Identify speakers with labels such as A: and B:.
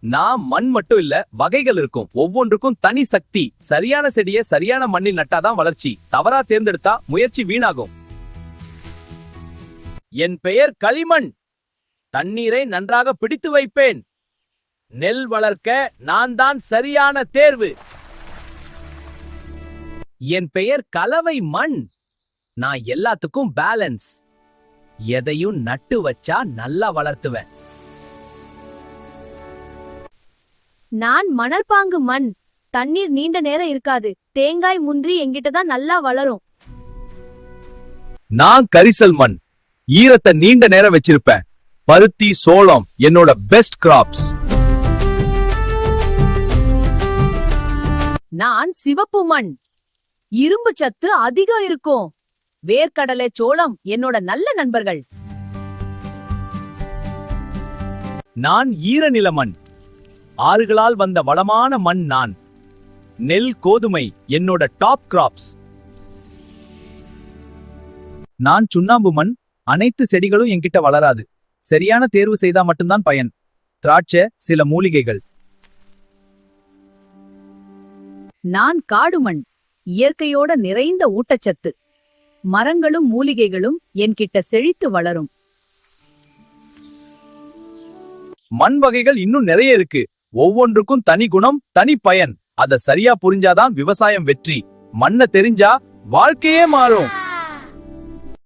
A: நான் மண் மட்டும் இல்ல, வகைகள் இருக்கும். ஒவ்வொன்றுக்கும் தனி சக்தி. சரியான செடியை சரியான மண்ணில் நட்டாதான் வளர்ச்சி. தவறா தேர்ந்தெடுத்தா முயற்சி வீணாகும். என் பெயர் களிமண். தண்ணீரை நன்றாக பிடித்து வைப்பேன். நெல் வளர்க்க நான் தான் சரியான தேர்வு. என் பெயர் கலவை மண். நான் எல்லாத்துக்கும் பேலன்ஸ். எதையும் நட்டு வச்சா நல்லா வளர்த்துவேன்.
B: நான் மணற்பாங்கு மண். தண்ணீர் நீண்ட நேரம் இருக்காது. தேங்காய் முந்திரி என்கிட்ட தான் நல்லா வளரும்.
A: நான் கரிசல் மண். ஈரத்தை நீண்ட நேரம் வச்சிருப்பேன். பருத்தி, சோளம் என்னோட பெஸ்ட் கிராப்ஸ்.
B: நான் சிவப்பு மண். இரும்பு சத்து அதிகம் இருக்கும். வேர்க்கடலை, சோளம் என்னோட நல்ல நண்பர்கள்.
A: நான் ஈரநில மண். ஆறுகளால் வந்த வளமான மண் நான். நெல், கோதுமை என்னோட டாப் கிராப்ஸ். நான் சுண்ணாம்பு மண். அனைத்து செடிகளும் என்கிட்ட வளராது. சரியான தேர்வு செய்தா மட்டும்தான் பயன். திராட்சை, சில மூலிகைகள்.
B: நான் காடு மண். இயற்கையோட நிறைந்த ஊட்டச்சத்து. மரங்களும் மூலிகைகளும் என்கிட்ட செழித்து வளரும்.
A: மண் வகைகள் இன்னும் நிறைய இருக்கு. ஒவ்வொன்றுக்கும் தனி குணம், தனி பயன். அத சரியா புரிஞ்சாதான் விவசாயம் வெற்றி. மண்ண தெரிஞ்சா வாழ்க்கையே மாறும்.